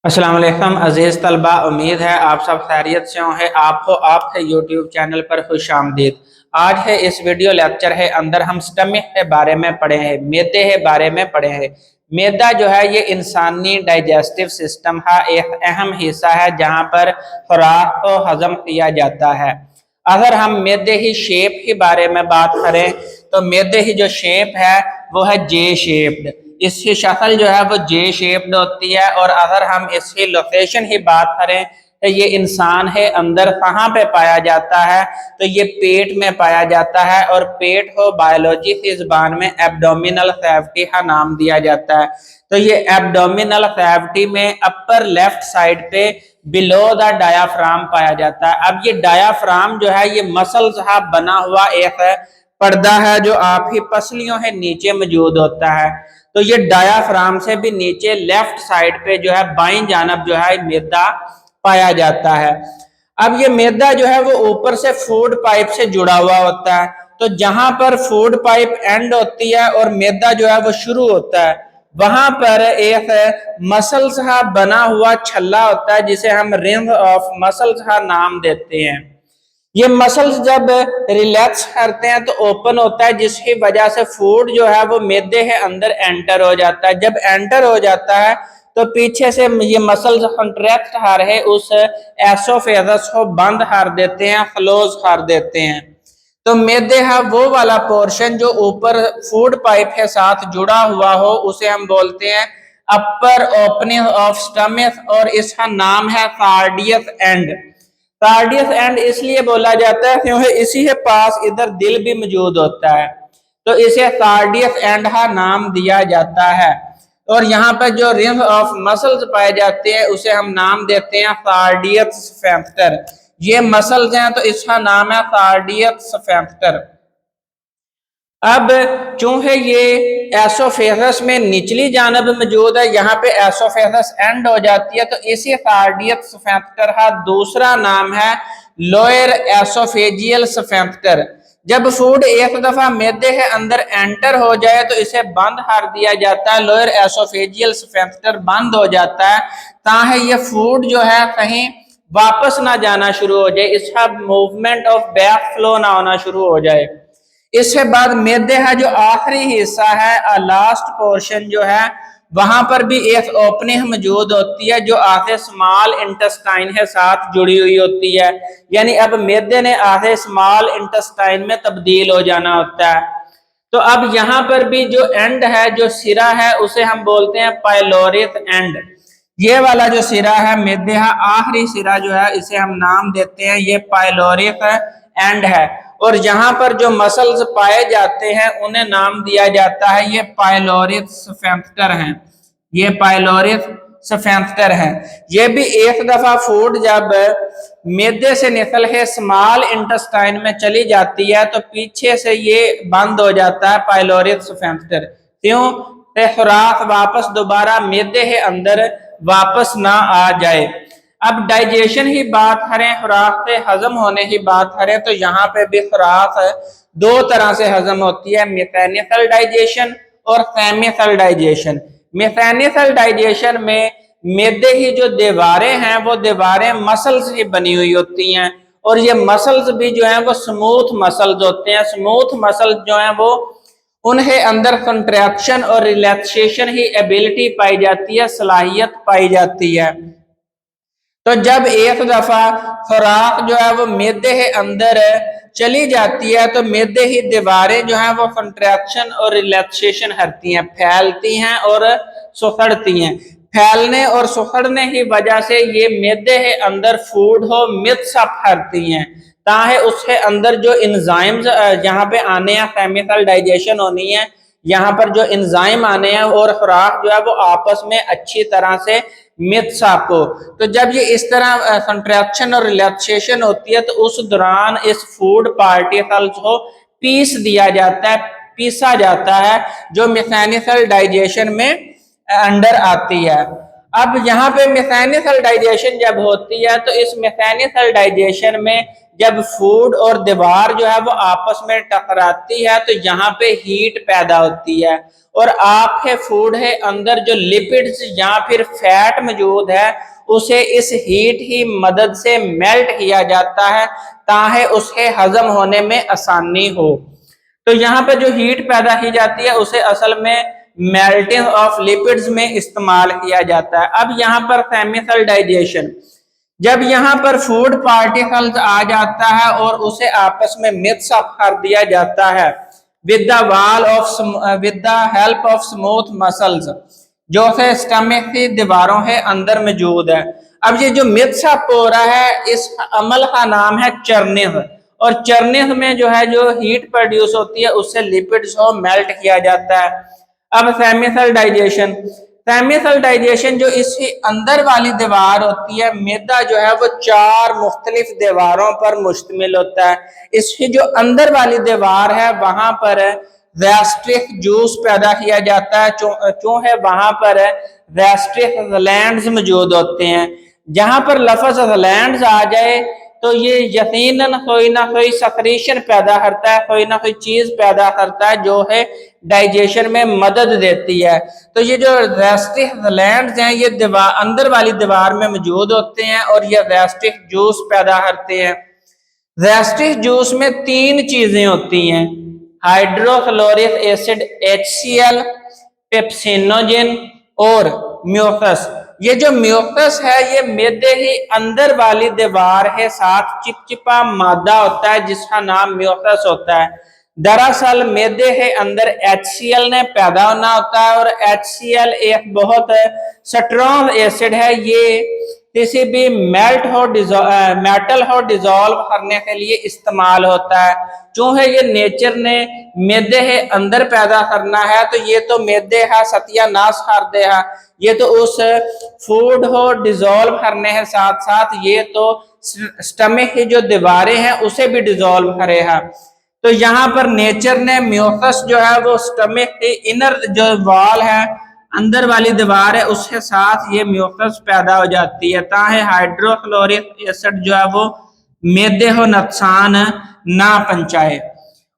अस्सलाम वालेकुम अजीज़ तलबा, उम्मीद है आप सब खैरियत से होंगे। आपके यूट्यूब चैनल पर खुश आमदीद। आज है इस वीडियो लेक्चर है अंदर हम स्टमक के बारे में पढ़े हैं, मैदे के बारे में पढ़े हैं। मैदा जो है ये इंसानी डाइजेस्टिव सिस्टम का एक अहम हिस्सा है जहाँ पर खुराक को हजम किया जाता है। अगर हम मैदे की शेप के बारे में बात करें तो मैदे की जो शेप है वो है जे शेप्ड। इसकी शक्ल जो है वो जे शेप्ड होती है। और अगर हम इसकी लोकेशन की बात करें तो ये इंसान है अंदर कहाँ पे पाया जाता है, तो ये पेट में पाया जाता है। और पेट को बायोलॉजी की जुबान में एब्डोमिनल कैविटी का नाम दिया जाता है। तो ये एब्डोमिनल कैविटी में अपर लेफ्ट साइड पे बिलो द डायाफ्राम पाया जाता है। अब ये डायाफ्राम जो है ये मसल्स का बना हुआ एक पर्दा है जो आपकी पसलियों के नीचे मौजूद होता है। तो ये डायाफ्राम से भी नीचे लेफ्ट साइड पे जो है बाईं जानब जो है मैदा पाया जाता है। अब ये मैदा जो है वो ऊपर से फूड पाइप से जुड़ा हुआ होता है। तो जहां पर फूड पाइप एंड होती है और मैदा जो है वो शुरू होता है, वहां पर एक मसल्स का बना हुआ छल्ला होता है जिसे हम रिंग ऑफ मसल्स का नाम देते हैं। ये मसल्स जब रिलैक्स करते हैं तो ओपन होता है, जिसकी वजह से फूड जो है वो मैदे के अंदर एंटर हो जाता है। जब एंटर हो जाता है तो पीछे से ये मसल्स कंट्रैक्ट कर रहे उस एसोफेगस को बंद कर देते हैं, क्लोज कर देते हैं। तो मैदे का वो वाला पोर्शन जो ऊपर फूड पाइप के साथ जुड़ा हुआ हो उसे हम बोलते हैं अपर ओपनिंग ऑफ स्टमक, और इसका नाम है कार्डियक एंड। कार्डियक एंड इसलिए बोला जाता है क्योंकि इसी के पास इधर दिल भी मौजूद होता है, तो इसे कार्डियक एंड का नाम दिया जाता है। और यहाँ पर जो रिंग ऑफ मसल्स पाए जाते हैं उसे हम नाम देते हैं कार्डियक स्फिंक्टर। ये मसल्स हैं तो इसका नाम है कार्डियक स्फिंक्टर। अब चूंकि ये एसोफेगस में निचली जानब मौजूद है, यहाँ पे एसोफेगस एंड हो जाती है, तो इसी कार्डियक स्फिंक्टर का दूसरा नाम है लोअर एसोफेजियल स्फिंक्टर। जब फूड एक दफा मैदे के अंदर एंटर हो जाए तो इसे बंद कर दिया जाता है, लोअर एसोफेजियल स्फिंक्टर बंद हो जाता है ताकि ये फूड जो है कहीं वापस ना जाना शुरू हो जाए, इसका मूवमेंट ऑफ बैक फ्लो ना होना शुरू हो जाए। इसके बाद मैदे का जो आखिरी हिस्सा है लास्ट पोर्शन जो है वहां पर भी एक ओपनिंग मौजूद होती है जो आधे स्मॉल इंटेस्टाइन के साथ जुड़ी हुई होती है। यानी अब मैदे ने आधे स्मॉल इंटेस्टाइन में तब्दील हो जाना होता है। तो अब यहाँ पर भी जो एंड है, जो सिरा है, उसे हम बोलते हैं पाइलोरिक एंड। ये वाला जो सिरा है मैदे का आखिरी सिरा जो है इसे हम नाम देते हैं ये पाइलोरिक एंड है। और यहाँ पर जो मसल्स पाए जाते हैं उन्हें नाम दिया जाता है ये पाइलोरिक स्फिंक्टर हैं। ये पाइलोरिक स्फिंक्टर हैं। ये भी एक दफा फूड जब मैदे से निकल के स्मॉल इंटेस्टाइन में चली जाती है तो पीछे से ये बंद हो जाता है पाइलोरिक स्फिंक्टर। क्यों? खुराक वापस दोबारा मैदे के अंदर वापस ना आ जाए। अब डाइजेशन की बात करें, खुराक से हजम होने की बात करें, तो यहाँ पे भी खुराक दो तरह से हजम होती है, मैकेनिकल डाइजेशन और केमिकल डाइजेशन। मैकेनिकल डाइजेशन में मैदे की जो दीवारें हैं वो दीवारें मसल्स की बनी हुई होती हैं, और ये मसल्स भी जो हैं वो स्मूथ मसल्स होते हैं। स्मूथ मसल्स जो हैं वो उनके अंदर कंट्रैक्शन और रिलैक्सेशन की एबिलिटी पाई जाती है, सलाहियत पाई जाती है। तो जब एक दफा खुराक जो है वो मैदे के अंदर चली जाती है तो मैदे की दीवारें जो है वो कंट्रैक्शन और रिलैक्सेशन करती हैं, फैलती हैं और सुखड़ती हैं। फैलने और सुखड़ने की वजह से ये मैदे के अंदर फूड हो मिक्स अप करती हैं, ताकि उसके अंदर जो इंजाइम्स यहाँ पे आने हैं, केमिकल डाइजेशन होनी है, यहाँ पर जो इंजाइम आने हैं और खुराक जो है वो आपस में अच्छी तरह से मिक्स अप हो। तो जब ये इस तरह कंट्रैक्शन और रिलैक्सेशन होती है तो उस दौरान इस फूड पार्टिकल्स को पीस दिया जाता है, पीसा जाता है, जो मैकेनिकल डाइजेशन में अंडर आती है। अब यहाँ पे मैकेनिकल डाइजेशन जब होती है तो इस मैकेनिकल डाइजेशन में जब फूड और दीवार जो है वो आपस में टकराती है तो यहाँ पे हीट पैदा होती है, और आप है फूड है अंदर जो लिपिड्स या फिर फैट मौजूद है उसे इस हीट ही मदद से मेल्ट किया जाता है ताकि उसे हजम होने में आसानी हो। तो यहाँ पे जो हीट पैदा की जाती है उसे असल में मेल्टिंग ऑफ लिपिड्स में इस्तेमाल किया जाता है। अब यहाँ पर केमिकल डाइजेशन, जब यहाँ पर फूड पार्टिकल्स आ जाता है और उसे आपस में मिक्स अप कर दिया जाता है with the help of smooth muscles जो है स्टमक की दीवारों के अंदर मौजूद है। अब ये जो मिक्स अप हो रहा है इस अमल का नाम है चर्निंग, और चर्निंग में जो है जो हीट प्रोड्यूस होती है उससे लिपिड्स को मेल्ट किया जाता है। अब केमिकल डाइजेशन, केमिकल डाइजेशन जो इसके अंदर वाली दीवार होती है, मैदा जो है वो 4 मुख्तलिफ दीवारों पर मुश्तमिल होता है। इसकी जो अंदर वाली दीवार है वहां पर गैस्ट्रिक जूस पैदा किया जाता है, क्यों है वहां पर गैस्ट्रिक ग्लैंड्स मौजूद होते हैं। जहां पर लफ्ज ग्लैंड्स आ जाए तो ये यकीनन कोई ना कोई सक्रीशन पैदा करता है, कोई ना कोई चीज पैदा करता है जो है डाइजेशन में मदद देती है। तो ये जो गैस्ट्रिक ग्लैंड्स हैं ये दीवार अंदर वाली दीवार में मौजूद होते हैं और ये गैस्ट्रिक जूस पैदा करते हैं। गैस्ट्रिक जूस में 3 चीजें होती हैं, हाइड्रोक्लोरिक एसिड HCl, पेप्सिनोजेन और म्यूकस। ये जो म्यूकस है ये मैदे ही अंदर वाली दीवार के साथ चिपचिपा मादा होता है जिसका नाम म्यूकस होता है। दरअसल मैदे के अंदर HCl ने पैदा होना होता है, और HCl एक बहुत स्ट्रॉन्ग एसिड है, ये किसी भी मेटल को डिजोल्व करने के लिए इस्तेमाल होता है। जो है ये नेचर ने मैदे के अंदर पैदा करना है तो ये तो मैदे का सत्यानाश कर दे है, ये तो उस फूड को डिजोल्व करने के साथ साथ ये तो स्टमक की जो दीवारें हैं उसे भी डिजोल्व करे है। तो यहाँ पर नेचर ने म्यूकस जो है वो स्टमक की इनर जो वॉल है अंदर वाली दीवार है उसके साथ ये म्यूकस पैदा हो जाती है ताकि हाइड्रोक्लोरिक एसिड जो है वो मैदे को नुकसान ना पहुंचाए।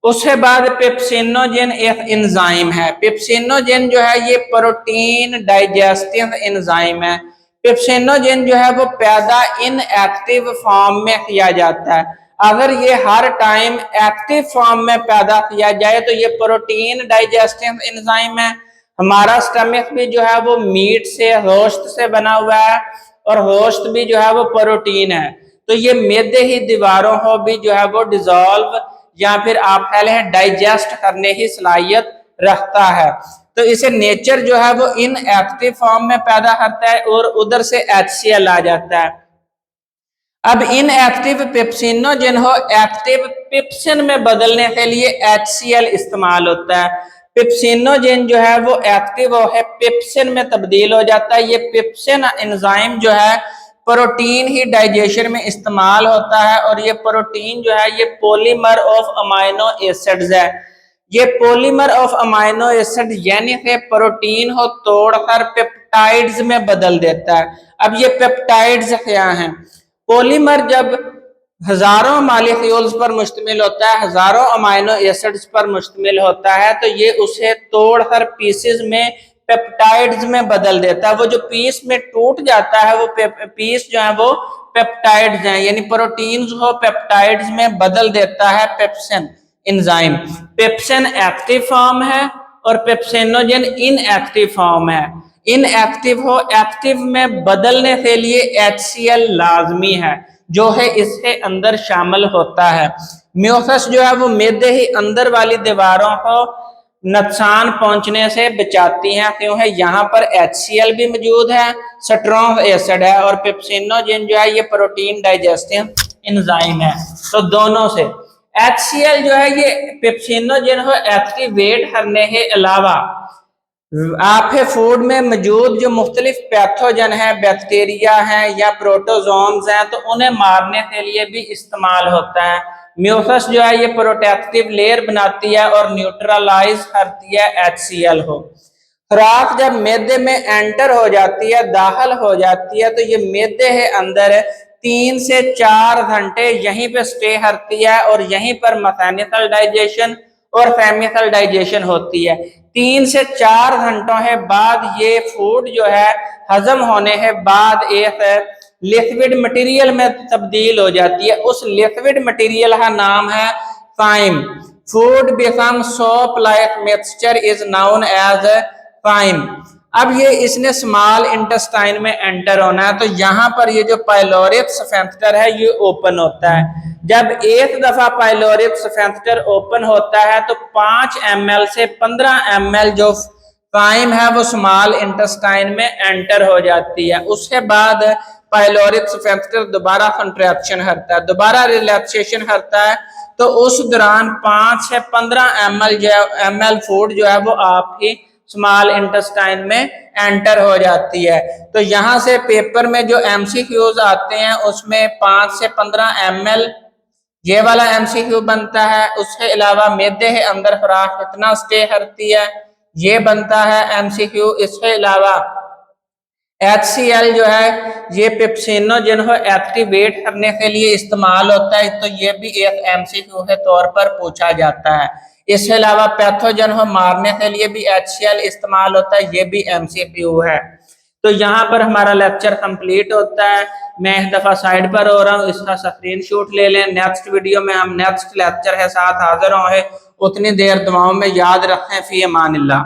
उसके बाद पेप्सिनोजेन एक एंजाइम है। पेप्सिनोजेन जो है ये प्रोटीन डाइजेस्टिव एंजाइम है। पेप्सिनोजेन जो है वो पैदा इनएक्टिव फॉर्म में किया जाता है। अगर ये हर टाइम एक्टिव फॉर्म में पैदा किया जाए तो ये प्रोटीन डाइजेस्टिव एंजाइम है। हमारा स्टमक भी जो है वो मीट से होस्ट से बना हुआ है और होस्ट भी जो है वो प्रोटीन है, तो ये मैदे ही दीवारों को भी जो है वो डिजोल्व या फिर आप कह लें डाइजेस्ट करने की सलाहियत रखता है। तो इसे नेचर जो है वो इन एक्टिव फॉर्म में पैदा करता है और उधर से HCl आ जाता है। अब इन एक्टिव पेप्सिनोजेन को एक्टिव पेप्सिन में बदलने के लिए HCl इस्तेमाल होता है। पेप्सिनोजेन जो है वो एक्टिव है पेप्सिन में तब्दील हो जाता है। ये पेप्सिन एंजाइम जो है प्रोटीन ही डाइजेशन में इस्तेमाल होता है, और ये प्रोटीन जो है ये पॉलीमर ऑफ अमाइनो एसिड्स है। ये पॉलीमर ऑफ अमाइनो एसिड यानी कि प्रोटीन को तोड़कर पेप्टाइड्स में बदल देता है। अब ये पेप्टाइड्स क्या हैं? पॉलीमर जब हजारों मॉलिक्यूल्स पर मुश्तमिल होता है, हजारों अमाइनो एसिड्स पर मुश्तमिल होता है, तो ये उसे तोड़कर पीसेस में पेप्टाइड्स में बदल देता है। वो जो पीस में टूट जाता है वो पीस जो है वो पेप्टाइड्स हैं, यानी प्रोटीन्स को पेप्टाइड्स में बदल देता है pepsin enzyme. Pepsin active form है और पेप्सिनोजेन इनएक्टिव फॉर्म है। इनएक्टिव हो एक्टिव में बदलने के लिए HCl लाजमी है जो है इसके अंदर शामिल होता है। म्यूकस जो है वो मैदे ही अंदर वाली दीवारों को नुकसान पहुंचने से बचाती हैं, क्यों है यहाँ पर HCl भी मौजूद है, स्ट्रॉन्ग एसिड है, और पेप्सिनोजेन जो है ये प्रोटीन डाइजेस्टिव एंजाइम है। तो दोनों से HCl जो है ये पेप्सिनोजेन को एक्टिवेट करने के अलावा आपके फूड में मौजूद जो मुख्तलिफ पैथोजन है, बैक्टीरिया है या प्रोटोजोम्स हैं, तो उन्हें मारने के लिए भी इस्तेमाल होता है। म्यूकस जो है ये प्रोटेक्टिव लेयर बनाती है और न्यूट्रलाइज करती है HCl को। खुराक जब मैदे में एंटर हो जाती है, दाखिल हो जाती है, तो ये मैदे है अंदर 3 से 4 घंटे यहीं पे स्टे करती है और यहीं पर मैकेनिकल डाइजेशन और केमिकल डाइजेशन होती है। 3 से 4 घंटों के बाद ये फूड जो है हजम होने के बाद एक लिक्विड मटेरियल में तब्दील हो जाती है। उस लिक्विड मटेरियल का नाम है chyme. Food become soap like mixture is known as chyme. अब ये इसने स्मॉल इंटेस्टाइन में एंटर होना है, तो यहाँ पर ये जो पाइलोरिक स्फिंक्टर है ये ओपन होता है। जब एक दफा पाइलोरिक स्फिंक्टर ओपन होता है तो 5 ml से 15 ml जो फाइम है वो स्मॉल इंटेस्टाइन में एंटर हो जाती है। उसके बाद पाइलोरिक स्फिंक्टर दोबारा कंट्रैक्शन करता है, दोबारा रिलैक्सेशन करता है, तो उस दौरान 5 से 15 ml फूड जो है वो आपकी स्मॉल इंटेस्टाइन में एंटर हो जाती है। तो यहां से पेपर में जो एमसीक्यूज आते हैं उसमें 5 से 15 ml ये वाला एमसीक्यू बनता है। उसके अलावा मैदे के अंदर खुराक कितना स्टे करती है ये बनता है एमसीक्यू। इसके अलावा HCl जो है ये पेप्सिनोजेन को एक्टिवेट करने के लिए इस्तेमाल होता है, तो ये भी एक एमसीक्यू के तौर पर पूछा जाता है। इसके अलावा पैथोजन को मारने के लिए भी HCl इस्तेमाल होता है, ये भी एमसीक्यू है। तो यहाँ पर हमारा लेक्चर कंप्लीट होता है। मैं एक दफा साइड पर हो रहा हूँ, इसका स्क्रीनशॉट ले लें। नेक्स्ट वीडियो में हम नेक्स्ट लेक्चर के साथ हाजिर होंगे। उतनी देर दुआओं में याद रखें। फी अमानिल्लाह।